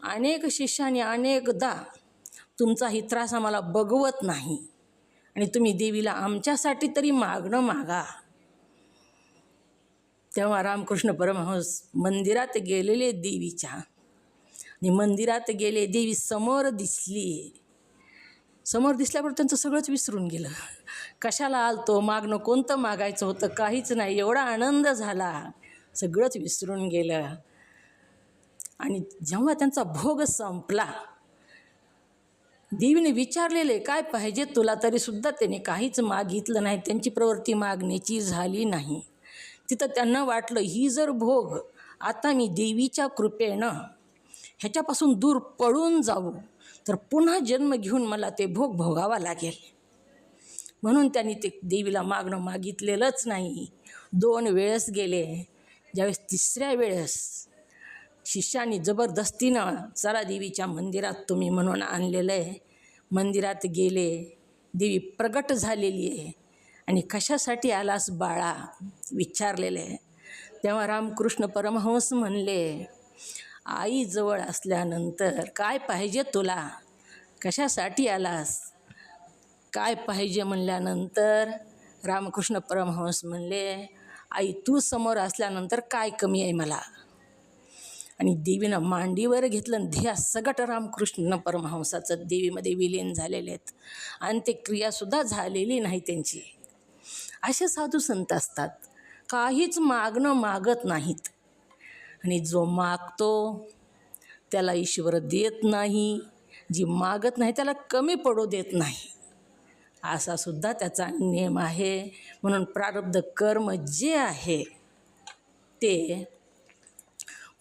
अनेक शिष्याने अनेकदा तुमचा ही त्रास आम्हाला बघवत नाही आणि तुम्ही देवीला आमच्यासाठी तरी मागणं मागा. तेव्हा रामकृष्ण परमहंस मंदिरात गेलेले देवीच्या आणि मंदिरात गेले. देवी समोर दिसली. समोर दिसल्यावर त्यांचं सगळंच विसरून गेलं. कशाला आलतो, मागणं कोणतं मागायचं होतं, काहीच नाही. एवढा आनंद झाला, सगळंच विसरून गेलं. आणि जेव्हा त्यांचा भोग संपला, देवीने विचारलेले काय पाहिजे तुला, तरीसुद्धा त्याने काहीच मागितलं नाही. त्यांची प्रवृत्ती मागण्याची झाली नाही. तिथं त्यांना वाटलं ही जर भोग आता मी देवीच्या कृपेनं ह्याच्यापासून दूर पळून जाऊ तर पुन्हा जन्म घेऊन मला ते भोग भोगावा लागेल. म्हणून त्यांनी ते देवीला मागणं मागितलेलंच नाही. 2 वेळेस गेले. ज्यावेळेस 3ऱ्या वेळेस शिष्याने जबरदस्तीनं चला देवीच्या मंदिरात तुम्ही म्हणून आणलेलं आहे. मंदिरात गेले. देवी प्रगट झालेली आहे. आणि कशासाठी आलास बाळा विचारलेलं आहे. तेव्हा रामकृष्ण परमहंस म्हणले, आईजवळ असल्यानंतर काय पाहिजे तुला, कशासाठी आलास, काय पाहिजे म्हणल्यानंतर रामकृष्ण परमहंस म्हणले, आई तू समोर असल्यानंतर काय कमी आहे मला. आणि देवीनं मांडीवर घेतलं आणि ध्या सगट रामकृष्ण परमहंसाचं देवीमध्ये विलीन झालेले आहेत. आणि ते क्रियासुद्धा झालेली नाही त्यांची. असे साधू संत असतात, काहीच मागणं मागत नाहीत. आणि जो मागतो त्याला ईश्वर देत नाही, जी मागत नाही त्याला कमी पडू देत नाही. असा सुद्धा त्याचा नियम आहे. म्हणून प्रारब्ध कर्म जे आहे ते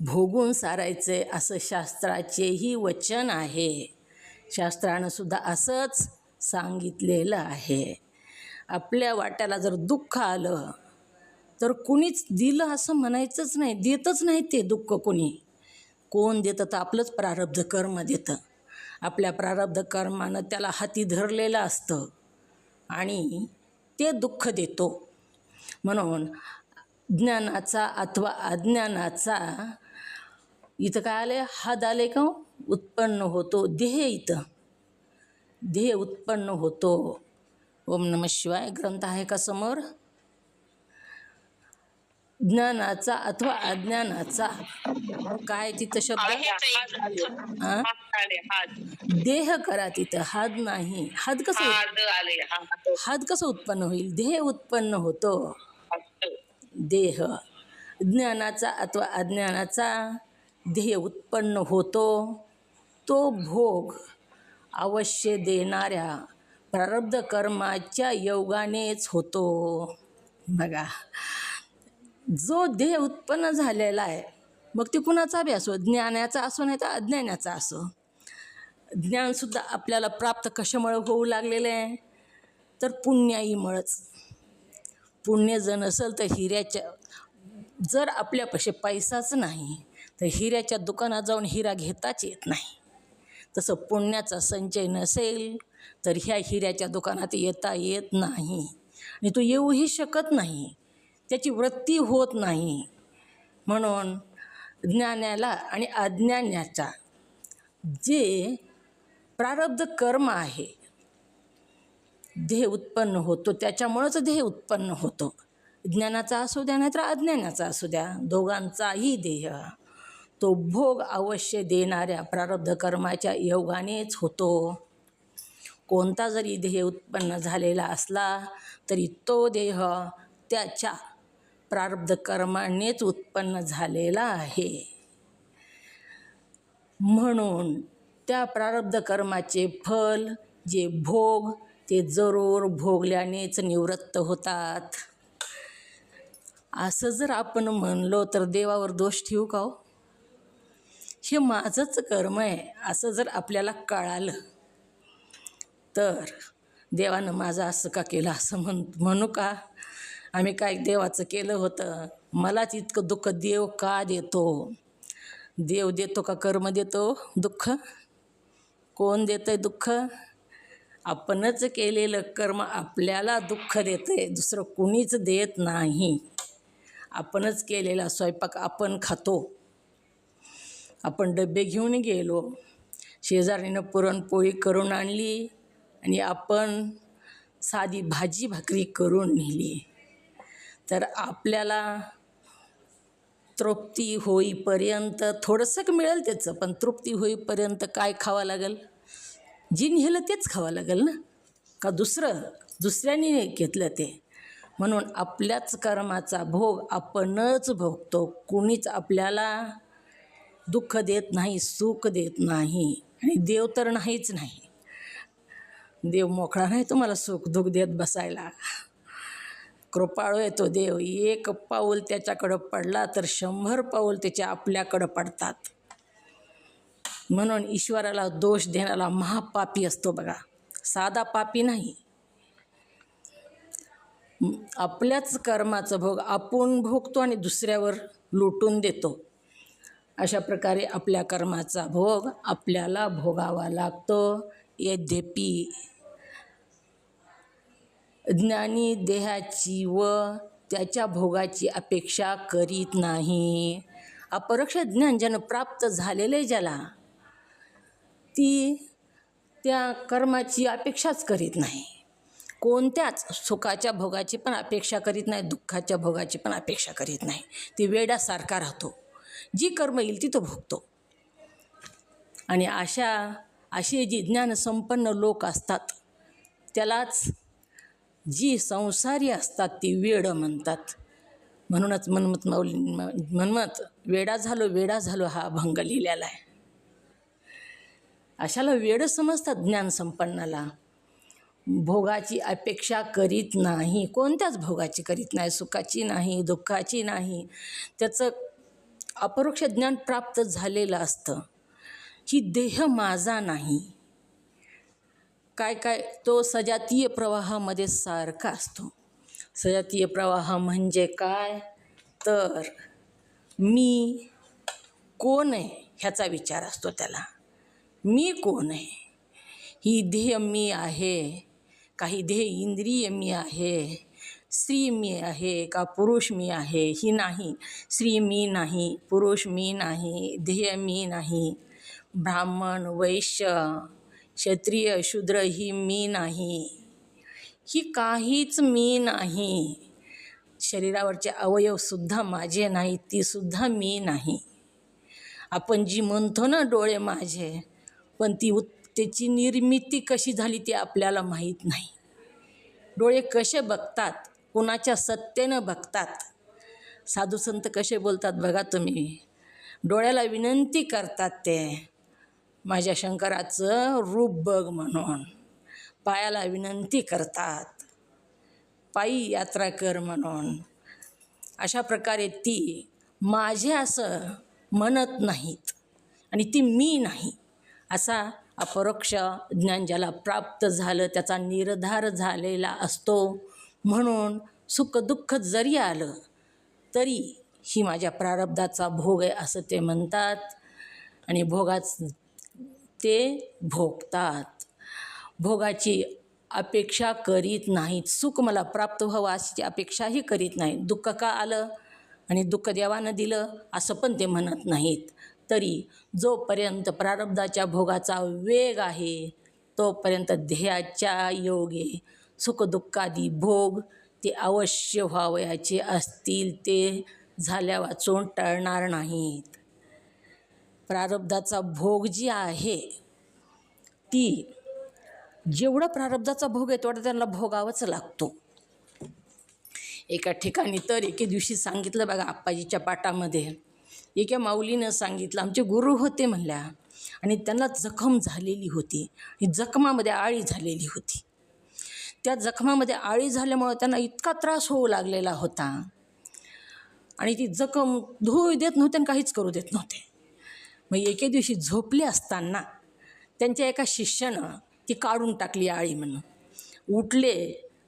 भोगून सारायचे असं शास्त्राचेही वचन आहे. शास्त्रानं सुद्धा असंच सांगितलेलं आहे. आपल्या वाट्याला जर दुःख आलं तर कुणीच दिलं असं म्हणायचंच नाही, देतच नाही ते दुःख कोणी. कोण देतं तर आपलंच प्रारब्ध कर्म देतं. आपल्या प्रारब्ध कर्मानं त्याला हाती धरलेलं असतं आणि ते दुःख देतो. म्हणून ज्ञानाचा अथवा अज्ञानाचा इथं काय आले, हाद आले का उत्पन्न होतो देह. इथं देह उत्पन्न होतो. ओम नमः शिवाय ग्रंथ आहे का समोर. ज्ञानाचा अथवा अज्ञानाचा काय तिथं शब्द, हां देह करा तिथं, हाद नाही. हाद कसं उत्पन्न होईल, देह उत्पन्न होतो. देह ज्ञानाचा अथवा अज्ञानाचा देह उत्पन्न होतो. तो भोग अवश्य देणाऱ्या प्रारब्ध कर्माच्या योगानेच होतो. बघा, जो देह उत्पन्न झालेला आहे मग ते कुणाचा बी असो, ज्ञानाचा असो नाही तर अज्ञानाचा असो. ज्ञानसुद्धा आपल्याला प्राप्त कशामुळे होऊ लागलेलं आहे तर पुण्याईमुळंच. पुण्य जर नसेल तर हिऱ्याच्या, जर आपल्यापाशी पैसाच नाही तर हिऱ्याच्या दुकानात जाऊन हिरा घेताच येत नाही. तसं पुण्याचा संचय नसेल तर ह्या हिऱ्याच्या दुकानात येता येत नाही आणि तो येऊही शकत नाही, त्याची वृत्ती होत नाही. म्हणून ज्ञानाला आणि अज्ञानाचा जे प्रारब्ध कर्म आहे देह उत्पन्न होतो, त्याच्यामुळंच देह उत्पन्न होतो. ज्ञानाचा असू द्या नाही तर अज्ञानाचा असू द्या, दोघांचाही देह तो भोग अवश्य देणाऱ्या प्रारब्ध कर्माच्या योगानेच होतो. कोणता जरी देह उत्पन्न झालेला असला तरी तो देह त्याच्या प्रारब्ध कर्मानेच उत्पन्न झालेला आहे. म्हणून त्या प्रारब्ध कर्माचे फल जे भोग ते जरूर भोगल्यानेच निवृत्त होतात. असं जर आपण म्हणलो तर देवावर दोष ठेवू का हो. हे माझंच कर्म आहे असं जर आपल्याला कळालं तर देवानं माझं असं का केलं असं म्हणू का. आम्ही काय देवाचं केलं होतं, मलाच इतकं दुःख देव का देतो. देव देतो का कर्म देतो दुःख. कोण देतं आहे दुःख, आपणच केलेलं कर्म आपल्याला दुःख देतं आहे, दुसरं कुणीच देत नाही. आपणच केलेला स्वयंपाक आपण खातो. आपण डबे घेऊन गेलो, शेजारीनं पुरणपोळी करून आणली आणि आपण साधी भाजी भाकरी करून नेली तर आपल्याला तृप्ती होईपर्यंत थोडंसं मिळेल त्याचं, पण तृप्ती होईपर्यंत काय खावं लागेल, जी नेलं तेच खावं लागेल ना, का दुसऱ्याने घेतलं ते. म्हणून आपल्याच कर्माचा भोग आपणच भोगतो. कुणीच आपल्याला दुःख देत नाही, सुख देत नाही. आणि देव तर नाहीच नाही. देव मोकळा नाही तुम्हाला सुख दुःख देत बसायला. कृपाळू आहे तो देव. 1 पाऊल त्याच्याकडं पडला तर 100 पाऊल त्याच्या आपल्याकडं पडतात. म्हणून ईश्वराला दोष देणारा महापापी असतो बघा, साधा पापी नाही. आपल्याच कर्माचं भोग आपण भोगतो आणि दुसऱ्यावर लुटून देतो. अशा प्रकारे आपल्या कर्माचा भोग आपल्याला भोगावा लागतो. यद्यपि ज्ञानी देहाची व त्याच्या भोगाची अपेक्षा करीत नाही. अपरोक्ष ज्ञान ज्यानं प्राप्त झालेले ज्याला, ती त्या कर्माची अपेक्षाच करीत नाही. कोणत्याच सुखाच्या भोगाची पण अपेक्षा करीत नाही, दुःखाच्या भोगाची पण अपेक्षा करीत नाही. ती वेड्यासारखा राहतो. जी कर्म येईल ती तो भोगतो. आणि असे जी ज्ञानसंपन्न लोक असतात त्यालाच जी संसारी असतात ती वेड म्हणतात. म्हणूनच मनमत वेडा झालो हा अभंग लिहिलेला आहे. अशाला वेड समजतात ज्ञानसंपन्नाला. भोगाची अपेक्षा करीत नाही, कोणत्याच भोगाची करीत नाही, सुखाची नाही, दुःखाची नाही. त्याचं अपरोक्ष ज्ञान प्राप्त झालेलं असतं. ही देह माझा नाही. काय तो सजातीय प्रवाहामध्ये सारखा असतो. सजातीय प्रवाह म्हणजे काय तर मी कोण आहे ह्याचा विचार असतो त्याला. मी कोण आहे? ही देह मी आहे, काही देह इंद्रिय मी आहे, स्त्री मी आहे का पुरुष मी आहे? ही नाही. स्त्री मी नाही, पुरुष मी नाही, देह मी नाही, ब्राह्मण वैश्य क्षत्रिय शूद्र ही मी नाही. ही काहीच मी नाही. शरीरावरचे अवयवसुद्धा माझे नाहीत, तीसुद्धा मी नाही. आपण जी म्हणतो ना डोळे माझे, पण त्याची निर्मिती कशी झाली ते आपल्याला माहीत नाही. डोळे कसे बघतात, कुणाच्या सत्तेनं बघतात. साधू संत कसे बोलतात बघा तुम्ही. डोळ्याला विनंती करतात ते माझ्या शंकराचं रूप बघ म्हणून. पायाला विनंती करतात पायी यात्रा कर म्हणून. अशा प्रकारे ती माझे असं म्हणत नाहीत आणि ती मी नाही. असा अपरोक्ष ज्ञान ज्याला प्राप्त झालं त्याचा निर्धार झालेला असतो. म्हणून सुख दुःख जरी आलं तरी ही माझ्या प्रारब्धाचा भोग आहे असं ते म्हणतात आणि ते भोगतात. भोगाची अपेक्षा करीत नाहीत. सुख मला प्राप्त व्हावं अशी अपेक्षाही करीत नाहीत. दुःख का आलं आणि दुःख देवानं दिलं असं पण ते म्हणत नाहीत. तरी जोपर्यंत प्रारब्धाच्या भोगाचा वेग आहे तोपर्यंत ध्येयाच्या योगे सुखदुःखादी भोग ते अवश्य व्हावयाचे असतील. ते झाल्या वाचून टळणार नाहीत. प्रारब्धाचा भोग जी आहे ती जेवढा प्रारब्धाचा भोग आहे तेवढा त्यांना भोगावाच लागतो. एका ठिकाणी तर एके दिवशी सांगितलं बघा आप्पाजीच्या पाठामध्ये, एका माऊलीनं सांगितलं आमचे गुरु होते म्हणल्या आणि त्यांना जखम झालेली होती. जखमामध्ये आळी झालेली होती. त्या जखमामध्ये आळी झाल्यामुळं त्यांना इतका त्रास होऊ लागलेला होता आणि ती जखम धुऊ देत नव्हते आणि काहीच करू देत नव्हते. मग एके दिवशी झोपले असताना त्यांच्या एका शिष्यानं ती काढून टाकली आळी म्हणून. उठले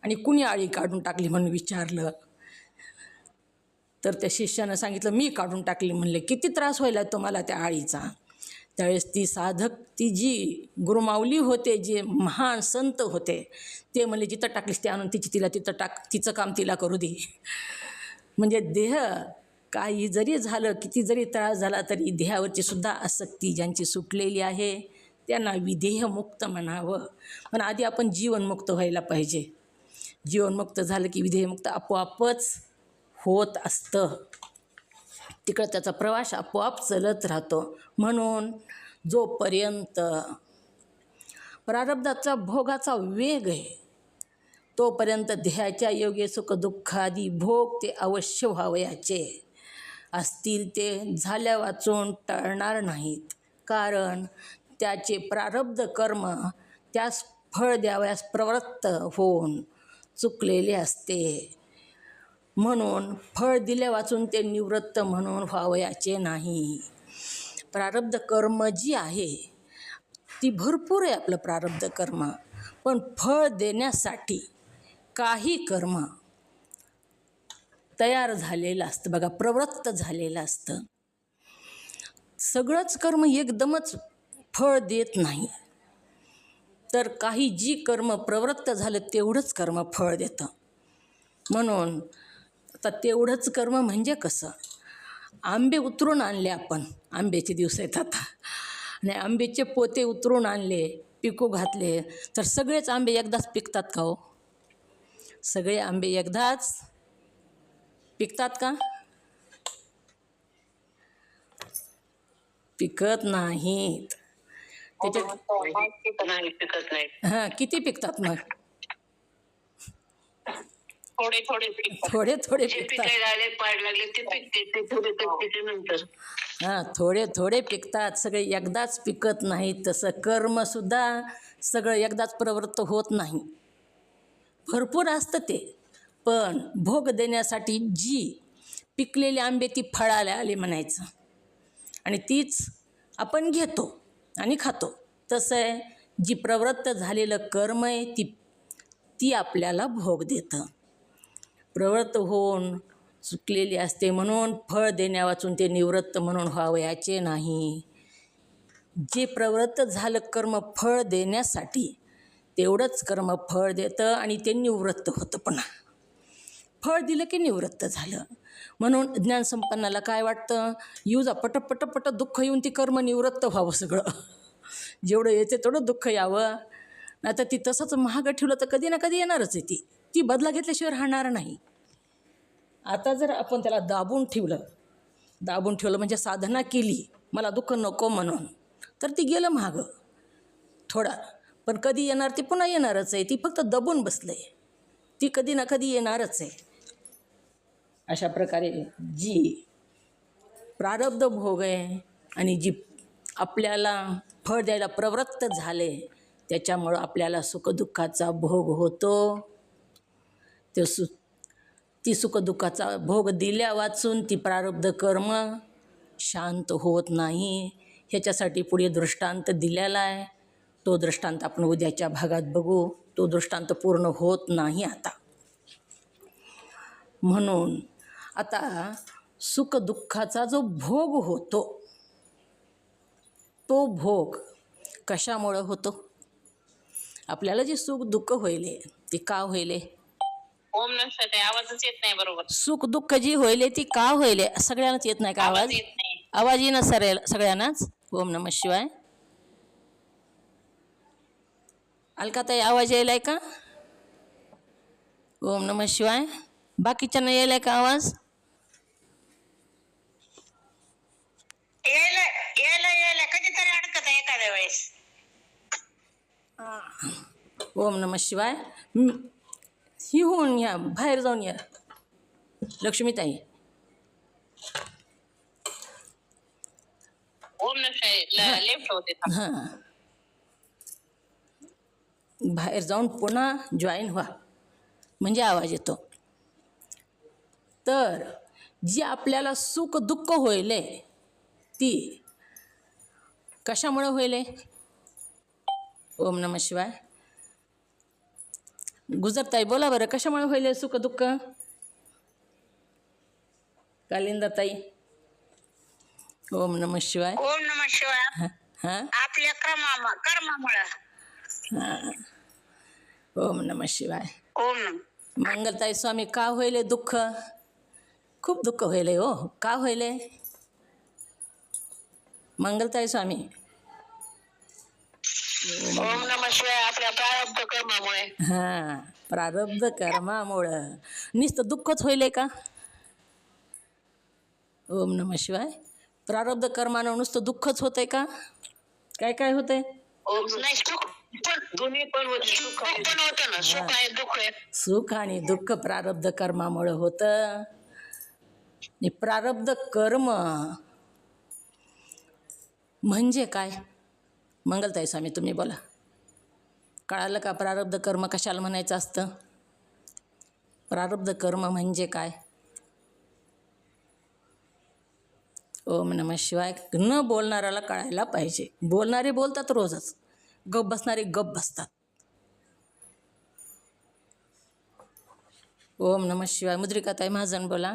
आणि कुणी आळी काढून टाकली म्हणून विचारलं तर त्या शिष्यानं सांगितलं मी काढून टाकली. म्हणले किती त्रास व्हायला तुम्हाला त्या आळीचा? त्यावेळेस ती साधक ती जी गुरुमाऊली होते, जे महान संत होते, ते म्हणले जिथं टाकलीस ते आणून तिला तिथं टाक, तिचं काम तिला करू दे. म्हणजे देह काही जरी झालं, किती जरी त्रास झाला तरी देहावरची सुद्धा आसक्ती ज्यांची सुटलेली आहे त्यांना विदेहमुक्त म्हणावं. पण आधी आपण जीवनमुक्त व्हायला पाहिजे. जीवनमुक्त झालं की विदेहमुक्त आपोआपच होत असतं. तिकडं त्याचा प्रवास आपोआप चलत राहतो. म्हणून जोपर्यंत प्रारब्धाचा भोगाचा वेग आहे तोपर्यंत देहाच्या योगे सुखदुःखादी भोग ते अवश्य व्हावयाचे असतील. ते झाल्या वाचून टळणार नाहीत. कारण त्याचे प्रारब्ध कर्म त्यास फळ द्यावयास प्रवृत्त होऊन चुकलेले असते. म्हणून फळ दिल्या वाचून ते निवृत्त म्हणून व्हावयाचे नाही. प्रारब्ध कर्म जी आहे ती भरपूर आहे आपलं प्रारब्ध कर्म. पण फळ देण्यासाठी काही कर्म तयार झालेलं असतं बघा, प्रवृत्त झालेलं असतं. सगळंच कर्म एकदमच फळ देत नाही, तर काही जी कर्म प्रवृत्त झालं तेवढंच कर्म फळ देतं. म्हणून आता तेवढंच कर्म म्हणजे कसं, आंबे उतरून आणले आपण, आंब्याचे दिवस आहेत आता, आणि आंब्याचे पोते उतरून आणले, पिकू घातले, तर सगळेच आंबे एकदाच पिकतात का हो? सगळे आंबे एकदाच पिकतात का? पिकत नाहीत. त्याच्यात नाही पिकत नाही. हां, किती पिकतात मग? थोडे थोडे पिकतात. थोडे थोडे जे पिकतात. पिकायला आले पाड लागले ते पिकते, ते थोडे पिकते नंतर. हां, थोडे थोडे पिकतात, सगळे एकदाच पिकत नाहीत. तसं कर्मसुद्धा सगळं एकदाच प्रवृत्त होत नाही, भरपूर असतं ते. पण भोग देण्यासाठी जी पिकलेली आंबे ती फळाला आली म्हणायचं, आणि तीच आपण घेतो आणि खातो. तसं आहे, जी प्रवृत्त झालेलं कर्म आहे ती आपल्याला भोग देतं. प्रवृत्त होऊन चुकलेली असते, म्हणून फळ देण्या वाचून ते निवृत्त म्हणून व्हावयाचे नाही. जे प्रवृत्त झालं कर्म फळ देण्यासाठी तेवढंच कर्म फळ देतं, आणि ते निवृत्त होतं. पुन्हा फळ दिलं की निवृत्त झालं. म्हणून ज्ञानसंपन्नाला काय वाटतं, येऊ जा पट दुःख येऊन ती कर्म निवृत्त व्हावं सगळं. जेवढं येते तेवढं दुःख यावं, नाही तर ती तसंच महाग ठेवलं तर कधी ना कधी येणारच आहे. ती बदला घेतल्याशिवाय राहणार नाही. आता जर आपण त्याला दाबून ठेवलं म्हणजे साधना केली, मला दुःख नको म्हणून, तर ती गेलं महागं थोडा, पण कधी येणार ती पुन्हा येणारच आहे. ती फक्त दबून बसलं आहे, ती कधी ना कधी येणारच आहे. अशा प्रकारे जी प्रारब्ध भोग आहे आणि जी आपल्याला फळ द्यायला प्रवृत्त झाले, त्याच्यामुळं आपल्याला सुखदुःखाचा भोग होतो. ती सुखदुःखाचा भोग दिल्या वाचून ती प्रारब्ध कर्म शांत होत नाही. ह्याच्यासाठी पुढे दृष्टांत दिलेला आहे. तो दृष्टांत आपण उद्याच्या भागात बघू. तो दृष्टांत पूर्ण होत नाही आता. म्हणून आता सुखदुःखाचा जो भोग होतो, तो भोग कशामुळं होतो? आपल्याला जे सुख दुःख होईल ते का होईल? ओम नमः शिवाय. आवाजच येत नाही बरोबर. सुख दुःख जी होईल ती का होईल? सगळ्यांनाच येत नाही का आवाज? येत नाही. आवाज येईना सगळ्यांनाच. ओम नमः शिवाय. अलकाताई आवाज यायलाय का? ओम नमः शिवाय. बाकीच्यांना यायलाय का आवाज? यायला कधीतरी अडकत आहे एखाद्या वेळेस. ओम नमः शिवाय. ही होऊन या, बाहेर जाऊन या लक्ष्मीताई. ओम नमः शिवाय. लेफ्ट होते. हां, बाहेर जाऊन पुन्हा जॉईन व्हा म्हणजे आवाज येतो. तर जी आपल्याला सुख दुःख होईल ती कशामुळं होईल? ओम नमः शिवाय. गुजरताई बोला बरं, कशामुळे होईल सुख दुःख? कालिंदाताई. ओम नमः शिवाय. ओम नमः शिवाय. हां, आपल्या कर्मामुळं. हां. ओम नमः शिवाय. ओम नमः. मंगलताई स्वामी, का होईल दुःख? खूप दुःख होईल हो. का होईल मंगलताई स्वामी? ओम नमः शिवाय. आपल्या प्रारब्ध कर्मामुळे. हां, प्रारब्ध कर्मामुळं नुसतं दुःखच होईल का? ओम नमः शिवाय. प्रारब्ध कर्मानं नुसतं दुःखच होतंय का? काय काय होतंय? ओम नाही, सुख पण दोन्ही पण होते. सुख पण होतं ना, सुख आहे दुःख आहे. सुख आणि दुःख प्रारब्ध कर्मामुळं होतं. आणि प्रारब्ध कर्म म्हणजे काय? मंगलताई स्वामी तुम्ही बोला. कळालं का प्रारब्ध कर्म कशाला म्हणायचं असतं? प्रारब्ध कर्म म्हणजे काय? ओम नमः शिवाय. न बोलणाऱ्याला कळायला पाहिजे. बोलणारे बोलतात रोजच, गप बसणारे गप बसतात. ओम नमः शिवाय. मुद्रिकाताई महाजन बोला.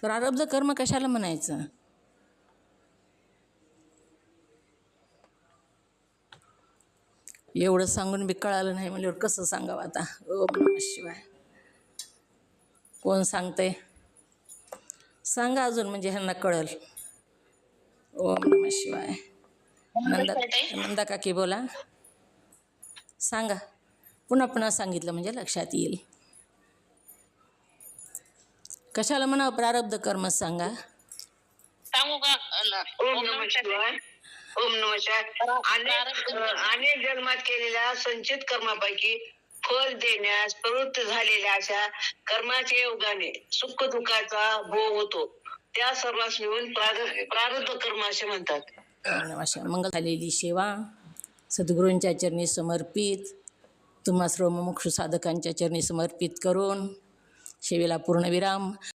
प्रारब्ध कर्म कशाला म्हणायचं? एवढं सांगून बी कळालं नाही म्हणल्यावर कसं सांगावं आता? ओम नमः शिवाय. कोण सांगतंय? सांगा अजून, म्हणजे ह्यांना कळल. ओम नमः शिवाय. नंदा काकी बोला. सांगा. पुन्हा पुन्हा सांगितलं म्हणजे लक्षात येईल. कशाला म्हणावं प्रारब्ध कर्म सांगा. सांगू का? ओम नमः शिवाय. ओम नमः शिवाय. अनेक जन्मात केलेल्या संचित कर्मापैकी फल देण्यास प्रवृत्त झालेल्या अशा कर्माच्या योगाने सुख दुःखाचा भोग होतो. त्या सर्वांस मिळून प्रारब्ध कर्म असे म्हणतात. अशा मंगल झालेली सेवा सद्गुरूंच्या चरणी समर्पित, तुम्हा सर्व मुमुक्षु साधकांच्या चरणी समर्पित करून सेवेला पूर्णविराम.